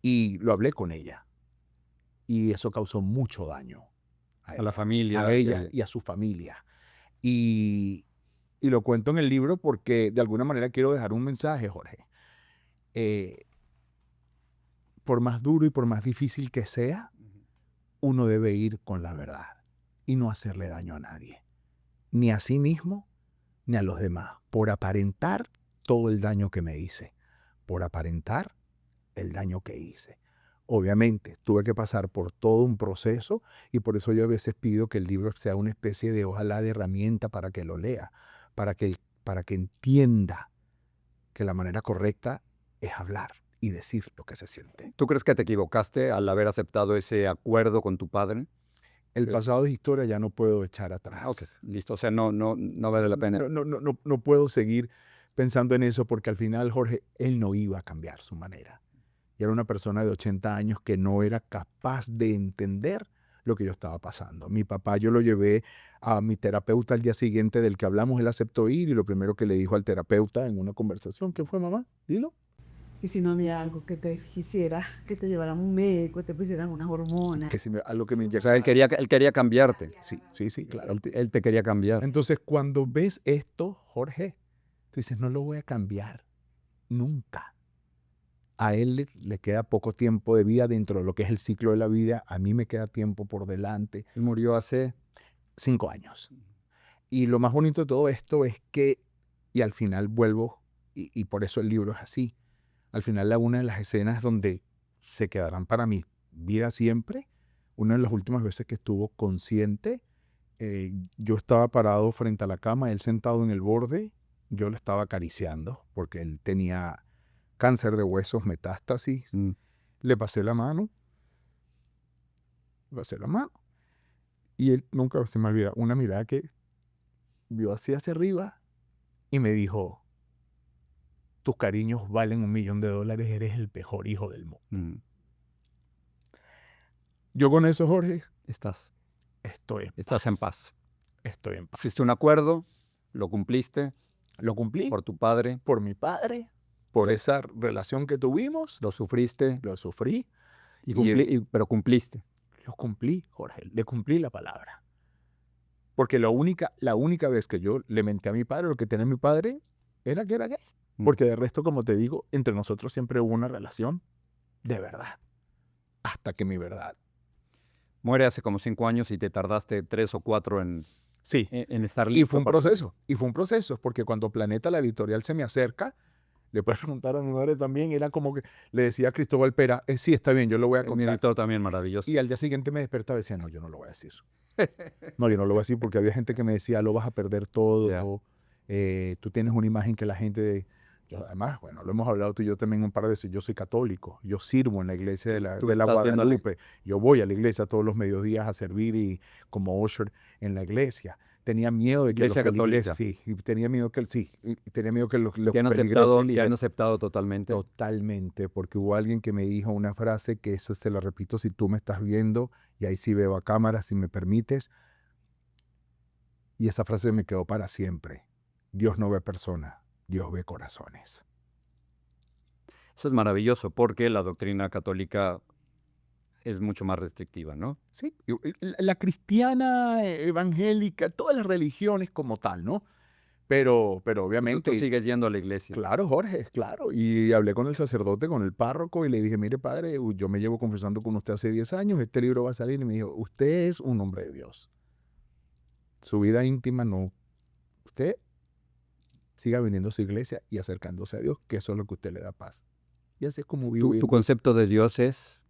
Y lo hablé con ella. Y eso causó mucho daño. A la familia. A ella y a su familia. Y lo cuento en el libro porque de alguna manera quiero dejar un mensaje, Jorge. Por más duro y por más difícil que sea, uno debe ir con la verdad y no hacerle daño a nadie. Ni a sí mismo, ni a los demás. Por aparentar todo el daño que me hice. Por aparentar el daño que hice. Obviamente, tuve que pasar por todo un proceso y por eso yo a veces pido que el libro sea una especie de, ojalá, de herramienta para que lo lea, para que entienda que la manera correcta es hablar y decir lo que se siente. ¿Tú crees que te equivocaste al haber aceptado ese acuerdo con tu padre? El pasado es historia, ya no puedo echar atrás. Ok, listo, o sea, no vale la pena. No puedo seguir pensando en eso porque al final, Jorge, él no iba a cambiar su manera. Y era una persona de 80 años que no era capaz de entender lo que yo estaba pasando. Mi papá, yo lo llevé a mi terapeuta al día siguiente del que hablamos, él aceptó ir y lo primero que le dijo al terapeuta en una conversación, ¿qué fue, mamá? Dilo. Y si no había algo que te quisiera, que te llevaran a un médico, te pusieran unas hormonas. Que si algo que me O sea, él quería cambiarte. Sí, claro. Él te quería cambiar. Entonces, cuando ves esto, Jorge, tú dices, no lo voy a cambiar nunca. A él le queda poco tiempo de vida dentro de lo que es el ciclo de la vida. A mí me queda tiempo por delante. Él murió hace 5 años. Y lo más bonito de todo esto es que, y al final vuelvo, y por eso el libro es así, al final una de las escenas donde se quedarán para mi vida siempre, una de las últimas veces que estuvo consciente, yo estaba parado frente a la cama, él sentado en el borde, yo lo estaba acariciando porque él tenía cáncer de huesos, metástasis. Le pasé la mano. Y él nunca se me olvida una mirada que vio hacia arriba y me dijo, tus cariños valen $1.000.000, eres el mejor hijo del mundo. Yo con eso, Jorge, Estás estoy en paz. Estoy en paz. Hiciste un acuerdo, lo cumpliste Lo cumplí por tu padre, por mi padre, por esa relación que tuvimos, lo sufriste, lo sufrí, pero cumpliste. lo cumplí, Jorge, le cumplí la palabra. Porque la única vez que yo le menté a mi padre, lo que tenía mi padre, era que era gay. Porque de resto, como te digo, entre nosotros siempre hubo una relación de verdad. Hasta que mi verdad. Muere hace como 5 años y te tardaste 3 o 4 en estar listo. Y fue un proceso, porque cuando Planeta, la editorial, se me acerca, le puedes preguntar a mi madre también, era como que le decía a Cristóbal Pera, sí, está bien, yo lo voy a Mi contar. editor también maravilloso. Y al día siguiente me despertaba y decía, no, yo no lo voy a decir. No, yo no lo voy a decir porque había gente que me decía, lo vas a perder todo, tú tienes una imagen que la gente... además, bueno, lo hemos hablado tú y yo también un par de veces, yo soy católico, yo sirvo en la iglesia de la Guadalupe, yo voy a la iglesia todos los mediodías a servir y como usher en la iglesia. Tenía miedo de que Iglesia católica. Tenía miedo que los ¿Te han aceptado totalmente? Totalmente, porque hubo alguien que me dijo una frase que esa se la repito si tú me estás viendo, y ahí sí veo a cámara, si me permites, y esa frase me quedó para siempre. Dios no ve personas, Dios ve corazones. Eso es maravilloso porque la doctrina católica es mucho más restrictiva, ¿no? Sí, la cristiana, evangélica, todas las religiones como tal, ¿no? Pero obviamente... Tú sigues yendo a la iglesia. Claro, Jorge, claro. Y hablé con el sacerdote, con el párroco, y le dije, mire, padre, yo me llevo confesando con usted hace 10 años, este libro va a salir, y me dijo, usted es un hombre de Dios. Su vida íntima no. Usted siga viniendo a su iglesia y acercándose a Dios, que eso es lo que a usted le da paz. Y así es como vivo. ¿Tu concepto de Dios es?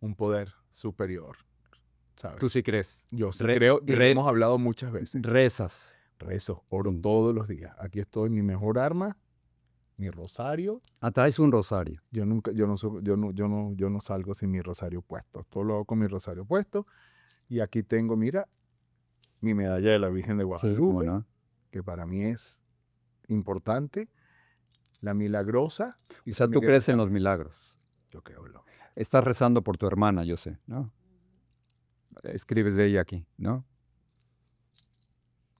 Un poder superior, ¿sabes? ¿Tú sí crees? Yo sí creo, y lo hemos hablado muchas veces. Rezas. Rezo, oro todos los días. Aquí estoy, mi mejor arma, mi rosario. Traes un rosario. Yo no salgo sin mi rosario puesto. Todo lo hago con mi rosario puesto. Y aquí tengo, mira, mi medalla de la Virgen de Guadalupe, ¿no? Que para mí es importante. La milagrosa. O sea, tú crees en los milagros. Yo creo en lo. Estás rezando por tu hermana, yo sé, ¿no? Escribes de ella aquí, ¿no?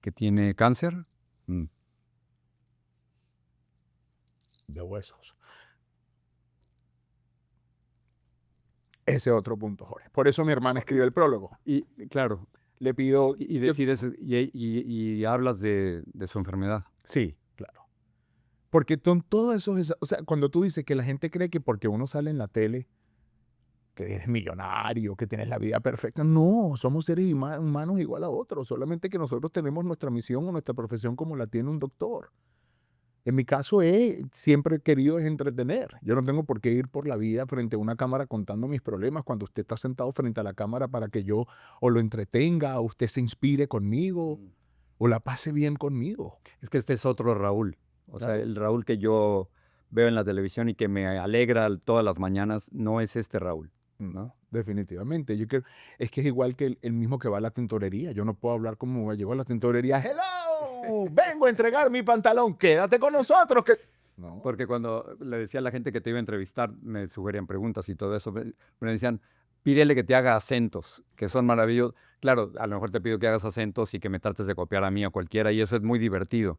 ¿Que tiene cáncer? De huesos. Ese otro punto, Jorge. Por eso mi hermana escribe el prólogo. Y claro. Le pido... Y decides, y hablas de su enfermedad. Sí, claro. Porque son todos esos... O sea, cuando tú dices que la gente cree que porque uno sale en la tele, que eres millonario, que tienes la vida perfecta. No, somos seres humanos igual a otros. Solamente que nosotros tenemos nuestra misión o nuestra profesión como la tiene un doctor. En mi caso, siempre he querido entretener. Yo no tengo por qué ir por la vida frente a una cámara contando mis problemas cuando usted está sentado frente a la cámara para que yo o lo entretenga, o usted se inspire conmigo, o la pase bien conmigo. Es que este es otro Raúl. O sea, el Raúl que yo veo en la televisión y que me alegra todas las mañanas, no es este Raúl, ¿no? Definitivamente. Es que es igual que el mismo que va a la tintorería. Yo no puedo hablar como llegó a la tintorería. ¡Hello! Vengo a entregar mi pantalón. Quédate con nosotros. ¿no? Porque cuando le decía a la gente que te iba a entrevistar, me sugerían preguntas y todo eso, me decían, pídele que te haga acentos, que son maravillosos. Claro, a lo mejor te pido que hagas acentos y que me trates de copiar a mí o cualquiera, y eso es muy divertido.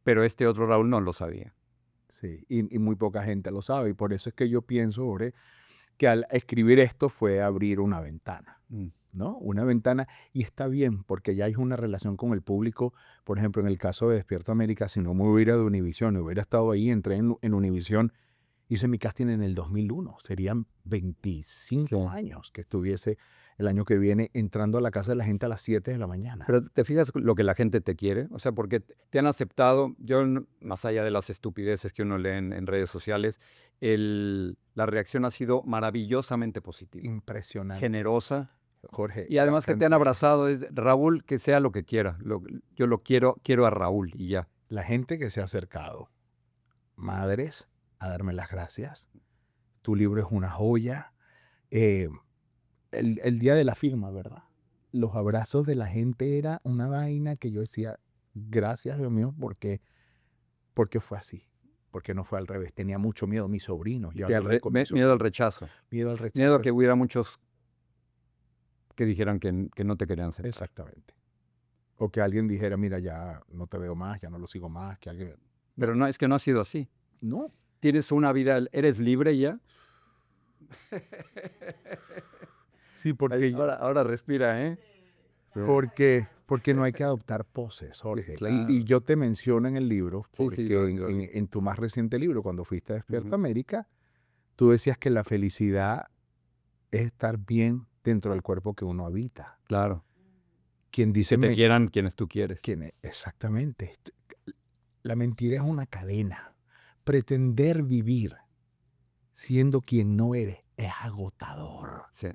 Pero este otro Raúl no lo sabía. Sí, y muy poca gente lo sabe. Y por eso es que yo pienso, Jorge, que al escribir esto fue abrir una ventana, ¿no? Una ventana, y está bien, porque ya hay una relación con el público. Por ejemplo, en el caso de Despierta América, si no me hubiera de Univisión, hubiera estado ahí, entré en Univisión, hice mi casting en el 2001. Serían 25 años que estuviese el año que viene entrando a la casa de la gente a las 7 de la mañana. Pero ¿te fijas lo que la gente te quiere? O sea, porque te han aceptado, más allá de las estupideces que uno lee en redes sociales, la reacción ha sido maravillosamente positiva. Impresionante. Generosa. Jorge. Y además que te han abrazado, es Raúl, que sea lo que quiera. Yo lo quiero a Raúl y ya. La gente que se ha acercado, madres, a darme las gracias. Tu libro es una joya. El día de la firma, ¿verdad? Los abrazos de la gente era una vaina que yo decía, gracias, Dios mío, porque fue así. Porque no fue al revés. Tenía mucho miedo mis sobrinos. Miedo al rechazo. Miedo al rechazo. Miedo a que hubiera muchos que dijeran que no te querían aceptar. Exactamente. O que alguien dijera, mira, ya no te veo más, ya no lo sigo más. Que alguien... Pero no, es que no ha sido así. No. Tienes una vida, eres libre ya. Sí, porque... Ahora respira, ¿eh? Porque no hay que adoptar poses, Jorge. Claro. Y yo te menciono en el libro, porque Sí, en tu más reciente libro, cuando fuiste a Despierta América, tú decías que la felicidad es estar bien dentro del cuerpo que uno habita. Claro. Quien dice... Que te quieran quienes tú quieres. Exactamente. La mentira es una cadena. Pretender vivir siendo quien no eres es agotador. Sí.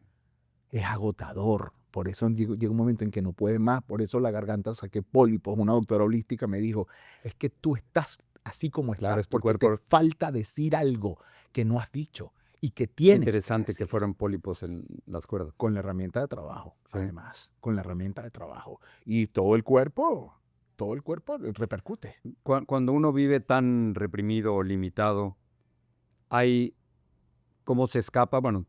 Es agotador. Por eso llega un momento en que no puedes más. Por eso la garganta saqué pólipos. Una doctora holística me dijo, es que tú estás así como estás, es tu porque cuerpo. te falta decir algo que no has dicho y que tienes. Interesante que fueran pólipos en las cuerdas. Con la herramienta de trabajo, además. Con la herramienta de trabajo. Y todo el cuerpo repercute. Cuando uno vive tan reprimido o limitado, ¿cómo se escapa? Bueno,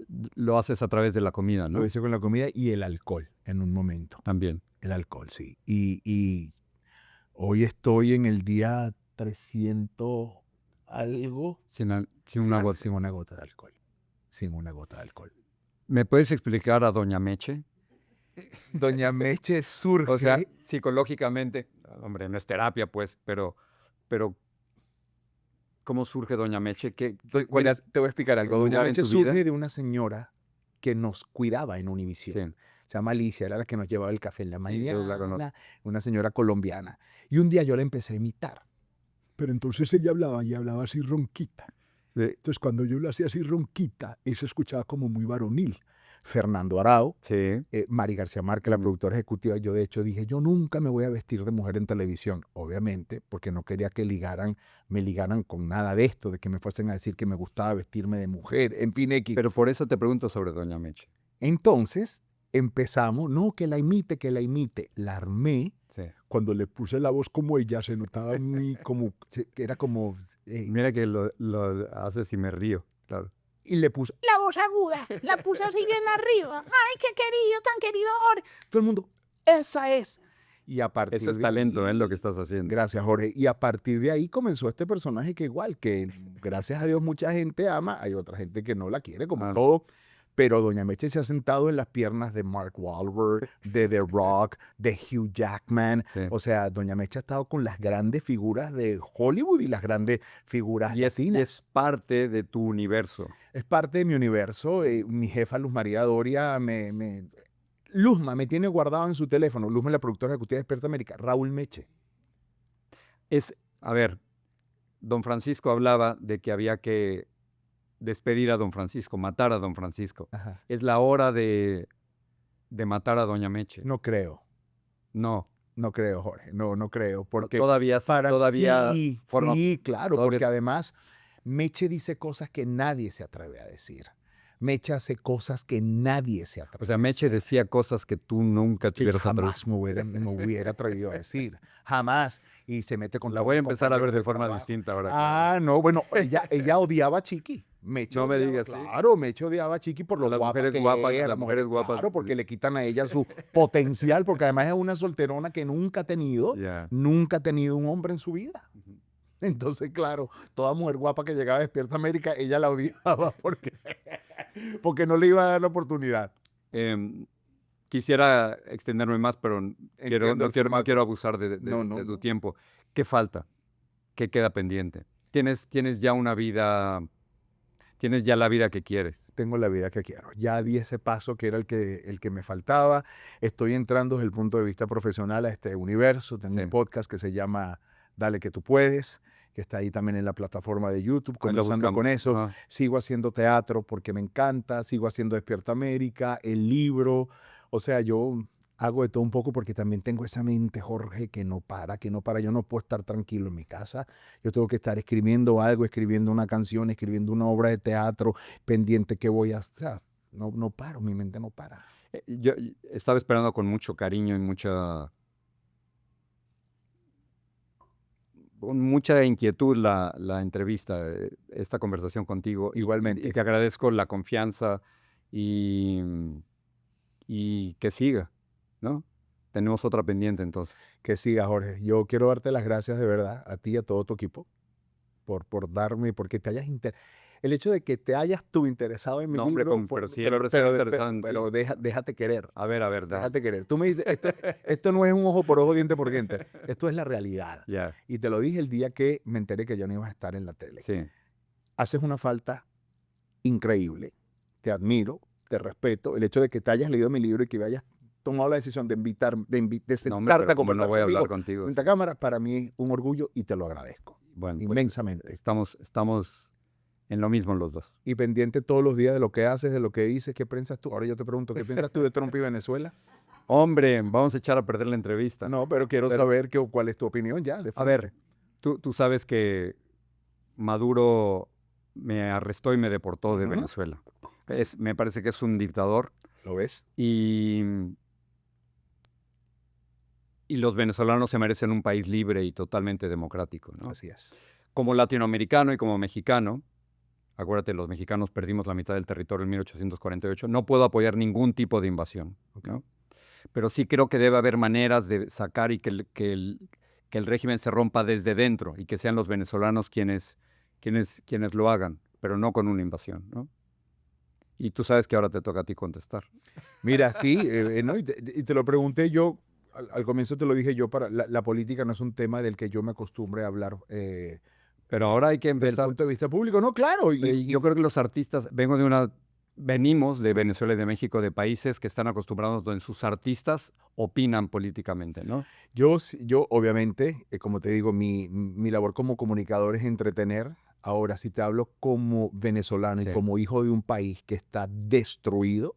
lo haces a través de la comida, ¿no? Lo hice con la comida y el alcohol en un momento. También. El alcohol, sí. Y hoy estoy en el día 300 algo. Sin una gota. Sin una gota de alcohol. Sin una gota de alcohol. ¿Me puedes explicar a Doña Meche? Doña Meche surge... O sea, psicológicamente, hombre, no es terapia, pues, pero ¿cómo surge Doña Meche? Mira, te voy a explicar algo. Doña lugar en Meche tu surge vida? de una señora que nos cuidaba en Univisión. Sí. Se llama Alicia, era la que nos llevaba el café en la Sí, yo la conozco. mañana, una señora colombiana. Y un día yo la empecé a imitar. Pero entonces ella hablaba y hablaba así ronquita. Sí. Entonces cuando yo la hacía así ronquita, eso escuchaba como muy varonil. Fernando Arao, Sí. Mari García Márquez, la productora ejecutiva, yo de hecho dije, yo nunca me voy a vestir de mujer en televisión, obviamente, porque no quería que me ligaran con nada de esto, de que me fuesen a decir que me gustaba vestirme de mujer, en fin, X. Pero por eso te pregunto sobre Doña Meche. Entonces empezamos, no, que la imite, la armé. Sí. Cuando le puse la voz como ella, se notaba a mí como, era como... Mira que lo haces y me río, claro. Y le puse la voz aguda, la puse así bien arriba. Ay, qué querido, tan querido Jorge. todo el mundo, esa es. Y a partir Eso es talento, es lo que estás haciendo. Gracias, Jorge. Y a partir de ahí comenzó este personaje que igual, que gracias a Dios mucha gente ama, hay otra gente que no la quiere, como todo. Pero Doña Meche se ha sentado en las piernas de Mark Wahlberg, de The Rock, de Hugh Jackman. Sí. O sea, Doña Meche ha estado con las grandes figuras de Hollywood y las grandes figuras latinas. Es parte de tu universo. Es parte de mi universo. Mi jefa Luz María Doria Luzma me tiene guardado en su teléfono. Luzma es la productora ejecutiva de Despierta América. Raúl Meche. A ver, don Francisco hablaba de que había que despedir a don Francisco, matar a don Francisco. Ajá. Es la hora de matar a doña Meche. No creo. No. No creo, Jorge. No creo. Porque todavía sí, claro, todavía... porque además Meche dice cosas que nadie se atreve a decir. Meche hace cosas que nadie se atreve. O sea, Meche decía cosas que tú nunca te que hubieras atrevido. jamás me hubiera atrevido a decir. Jamás. Y se mete con La todos voy a los empezar a ver compañeros de forma trabajo. distinta ahora. Ah, no, bueno, ella odiaba a Chiqui. Meche No me odiaba, digas, sí. Claro, Meche odiaba a Chiqui por lo Las guapa mujeres que guapas, era, las mujeres guapas. Claro, porque le quitan a ella su potencial, porque además es una solterona que nunca ha tenido Ya. un hombre en su vida. Entonces, claro, toda mujer guapa que llegaba a Despierta América, ella la odiaba porque no le iba a dar la oportunidad. Quisiera extenderme más, pero Entiendo no el quiero formato. abusar de No. tu tiempo. ¿Qué falta? ¿Qué queda pendiente? ¿Tienes ya una vida, tienes ya la vida que quieres? Tengo la vida que quiero. Ya di ese paso que era el que me faltaba. Estoy entrando desde el punto de vista profesional a este universo. Tengo Sí. un podcast que se llama Dale que tú puedes, que está ahí también en la plataforma de YouTube, Ahí lo comenzando con buscamos. eso. Ajá. Sigo haciendo teatro porque me encanta, sigo haciendo Despierta América, el libro. O sea, yo hago de todo un poco porque también tengo esa mente, Jorge, que no para. Yo no puedo estar tranquilo en mi casa. Yo tengo que estar escribiendo algo, escribiendo una canción, escribiendo una obra de teatro, pendiente que voy a hacer. O sea, no paro, mi mente no para. Yo estaba esperando con mucho cariño y con mucha inquietud la entrevista, esta conversación contigo. Igualmente. Y te agradezco la confianza y que siga, ¿no? Tenemos otra pendiente entonces. Que siga, Jorge. Yo quiero darte las gracias de verdad a ti y a todo tu equipo por darme, porque te hayas el hecho de que te hayas tú interesado en mi No, hombre, libro, pero siempre estoy interesado en ti. pero déjate querer. A ver, Déjate querer. Tú me dices, esto no es un ojo por ojo, diente por diente. Esto es la realidad. Ya, Y te lo dije el día que me enteré que yo no iba a estar en la tele. sí. Haces una falta increíble. Te admiro, te respeto. El hecho de que te hayas leído mi libro y que hayas tomado la decisión de No, sentarte hombre, pero a ¿cómo conversar no voy a hablar conmigo contigo? frente a cámara, para mí es un orgullo y te lo agradezco. Bueno, pues, Inmensamente. estamos en lo mismo los dos. Y pendiente todos los días de lo que haces, de lo que dices, ¿qué piensas tú? Ahora yo te pregunto, ¿qué piensas tú de Trump y Venezuela? Hombre, vamos a echar a perder la entrevista. No, pero quiero saber cuál es tu opinión ya. De A ver, tú sabes que Maduro me arrestó y me deportó de Ujú. Venezuela. Me parece que es un dictador ¿Lo ves? y los venezolanos se merecen un país libre y totalmente democrático, ¿no? Así es. Como latinoamericano y como mexicano, acuérdate, los mexicanos perdimos la mitad del territorio en 1848, no puedo apoyar ningún tipo de invasión, ¿no? Pero sí creo que debe haber maneras de sacar y que el régimen se rompa desde dentro y que sean los venezolanos quienes lo hagan, pero no con una invasión, ¿no? Y tú sabes que ahora te toca a ti contestar. Mira, sí, ¿no? Y te lo pregunté yo, al comienzo te lo dije yo, la política no es un tema del que yo me acostumbre a hablar Pero ahora hay que desde el empezar. punto de vista público. No, claro. Yo creo que los artistas, venimos de Venezuela y de México, de países que están acostumbrados donde sus artistas opinan políticamente, ¿no? Yo obviamente, como te digo, mi labor como comunicador es entretener. Ahora, si te hablo como venezolano Sí. y como hijo de un país que está destruido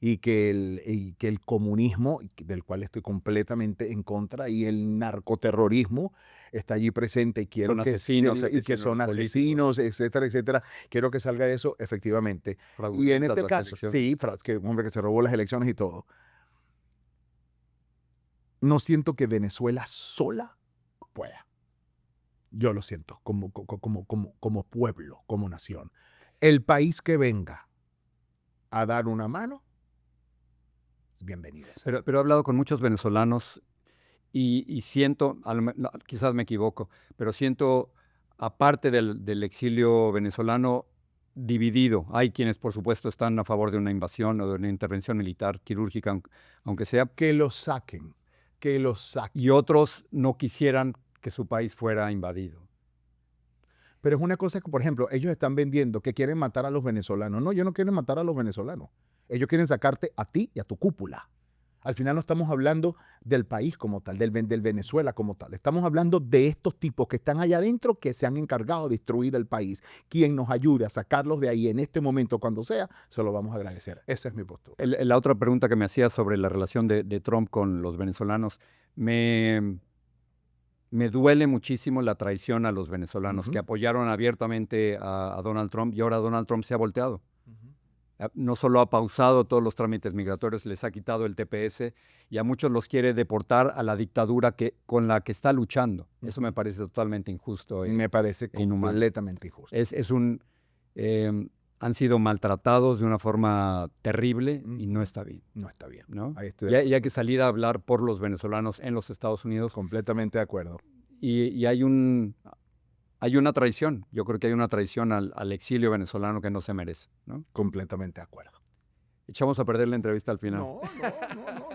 y que el comunismo, del cual estoy completamente en contra, y el narcoterrorismo está allí presente y quiero Son que asesinos, y que son políticos. asesinos, etcétera, etcétera. Quiero que salga de eso, efectivamente. Y en este caso, sí, que hombre que se robó las elecciones y todo. No siento que Venezuela sola pueda. Yo lo siento como pueblo, como nación. El país que venga a dar una mano es bienvenido. Pero he hablado con muchos venezolanos y siento, quizás me equivoco, pero siento, aparte del exilio venezolano, dividido. Hay quienes, por supuesto, están a favor de una invasión o de una intervención militar quirúrgica, aunque sea, Que lo saquen, que lo saquen. y otros no quisieran que su país fuera invadido. Pero es una cosa que, por ejemplo, ellos están vendiendo que quieren matar a los venezolanos. No, ellos no quieren matar a los venezolanos. Ellos quieren sacarte a ti y a tu cúpula. Al final no estamos hablando del país como tal, del Venezuela como tal. Estamos hablando de estos tipos que están allá adentro que se han encargado de destruir el país. Quien nos ayude a sacarlos de ahí en este momento, cuando sea, se lo vamos a agradecer. Esa es mi postura. La otra pregunta que me hacías sobre la relación de Trump con los venezolanos, me duele muchísimo la traición a los venezolanos que apoyaron abiertamente a Donald Trump y ahora Donald Trump se ha volteado. No solo ha pausado todos los trámites migratorios, les ha quitado el TPS y a muchos los quiere deportar a la dictadura con la que está luchando. Eso me parece totalmente injusto. Me parece inhumano. completamente injusto. Han sido maltratados de una forma terrible y no está bien. No está bien. ¿No? Ahí estoy Y hay que salir a hablar por los venezolanos en los Estados Unidos. completamente de acuerdo. Y hay una traición. Yo creo que hay una traición al exilio venezolano que no se merece, ¿no? Completamente de acuerdo. Echamos a perder la entrevista al final. No.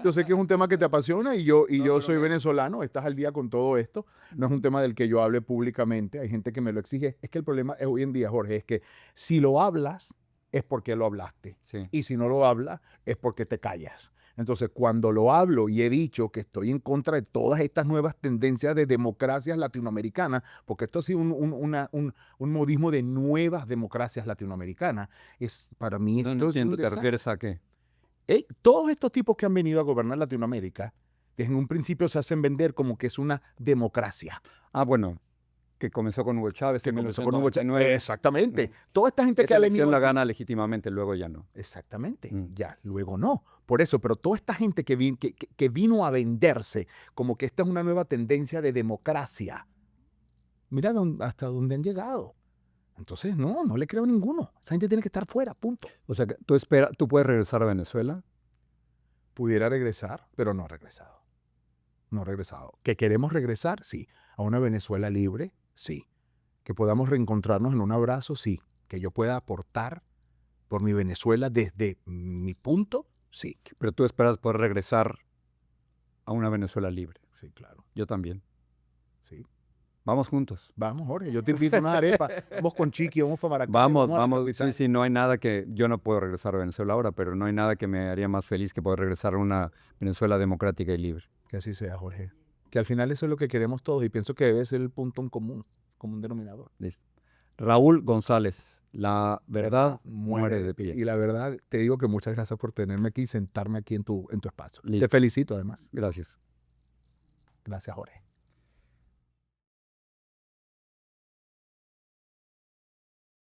Yo sé que es un tema que te apasiona y yo soy venezolano, estás al día con todo esto. No es un tema del que yo hable públicamente, hay gente que me lo exige. Es que el problema es hoy en día, Jorge, es que si lo hablas es porque lo hablaste. Sí. Y si no lo hablas es porque te callas. Entonces, cuando lo hablo y he dicho que estoy en contra de todas estas nuevas tendencias de democracias latinoamericanas, porque esto ha sido un modismo de nuevas democracias latinoamericanas, para mí esto No es un entiendo, ¿te desastre. refieres a qué? Todos estos tipos que han venido a gobernar Latinoamérica, que en un principio se hacen vender como que es una democracia. Ah, bueno, que comenzó con Hugo Chávez Que en comenzó con Hugo Chávez. 1999. Exactamente. Toda esta gente que Esa ha elección venido... la así- gana legítimamente, luego ya no. Exactamente. Mm. Ya, luego no. Por eso, pero toda esta gente que vino a venderse como que esta es una nueva tendencia de democracia, mira hasta dónde han llegado. Entonces, no le creo a ninguno. Esa gente tiene que estar fuera, punto. O sea, que ¿tú puedes regresar a Venezuela? Pudiera regresar, pero no ha regresado. No ha regresado. ¿Que queremos regresar? Sí. ¿A una Venezuela libre? Sí. ¿Que podamos reencontrarnos en un abrazo? Sí. ¿Que yo pueda aportar por mi Venezuela desde mi punto? Sí. Pero tú esperas poder regresar a una Venezuela libre. Sí, claro. Yo también. Sí. Vamos juntos. Vamos, Jorge, yo te invito a una arepa. Vamos con Chiqui, vamos para Maracay. Vamos. a la capital. Sí, no hay nada que... Yo no puedo regresar a Venezuela ahora, pero no hay nada que me haría más feliz que poder regresar a una Venezuela democrática y libre. Que así sea, Jorge. Que al final eso es lo que queremos todos y pienso que debe ser el punto en común denominador. Listo. Raúl González, la verdad muere de pie. Y la verdad, te digo que muchas gracias por tenerme aquí y sentarme aquí en tu espacio. Listo. Te felicito además. Gracias. Gracias, Jorge.